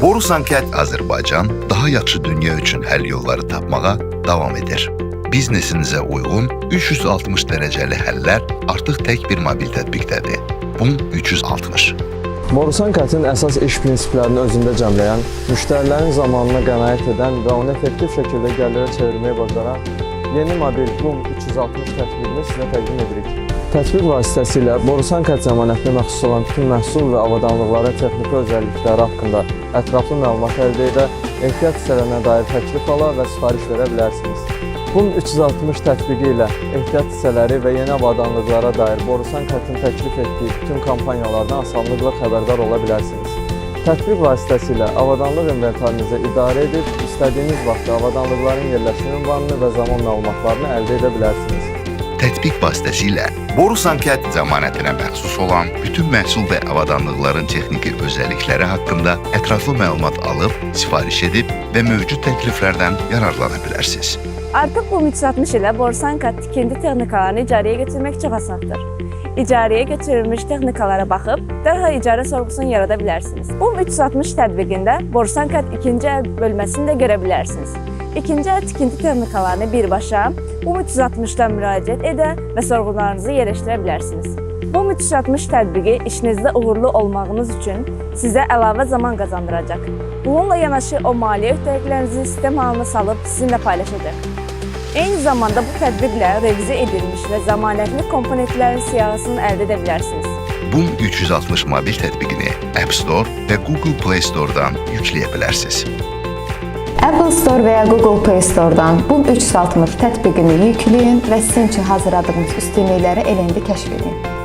Borusan Kənd Azərbaycan daha yaxşı dünya üçün həll yolları tapmağa davam edir. Biznesinizə uyğun 360 dərəcəli həllər artıq tək bir mobil tətbiqdədir. BUM 360. Borusan Kət'in əsas iş prinsiplərini özündə cəmləyən, müştərilərin zamanına qənaət edən və onu effektiv şəkildə gəlirə çevirməyi bacaran yeni mobil BUM 360 tətbiqini sizə təqdim edirik. Tətbiq vasitəsilə Borusan Kət zəmanətinə məxsus olan bütün məhsul və avadanlıqların texniki özəllikləri haqqında ətraflı məlumat əldə edə, ehtiyat hissələrinə dair təklif ala və sifariş verə bilərsiniz. BUM 360 tətbiqi ilə ehtiyat hissələri və yeni avadanlıqlara dair Borusan Kət'in təklif etdiyi bütün kampanyalardan asanlıqla xəbərdar ola bilərsiniz. Tətbiq vasitəsilə avadanlıq inventarınızı idarə edib, istədiyiniz vaxtda avadanlıqların yerləşmə ünvanını və zaman məlumatlarını əldə edə bilərsiniz. Tətbiq vasitəsilə Borusan Kət zəmanətinə məxsus olan bütün məhsul və avadanlıqların texniki özəllikləri haqqında ətraflı məlumat alıb, sifariş edib və mövcud təkliflərdən yararlana bilərsiniz. Artıq BUM 360 ilə Borusan Kət tikinti texnikalarını icarəyə götürmək çox asandır. İcarəyə götürülmüş texnikalara baxıb, dərhal icarə sorğusunu yarada bilərsiniz. BUM 360 tətbiqində Borusan Kət ikinci əl bölməsini də görə bilərsiniz. İkinci əl tikinti texnikalarını birbaşa BUM 360-dan müraciət edə və sorğularınızı yerləşdirə bilərsiniz. BUM 360 tətbiqi işinizdə uğurlu olmağınız üçün sizə əlavə zaman qazandıracaq. Bununla yanaşı o maliyyə öhdəliklərinizi sistem halına salıb sizinlə paylaşacaq. Eyni zamanda bu tətbiqlə revizə edilmiş və zəmanətli komponentlərin siyahısını əldə edə bilərsiniz. BUM 360 mobil tətbiqini App Store və Google Play Store-dan yükləyə bilərsiniz. Apple Store və ya Google Play Store-dan BUM 360 tətbiqini yükləyin və sizin üçün hazırladığımız üstünlükləri elə indi kəşf edin.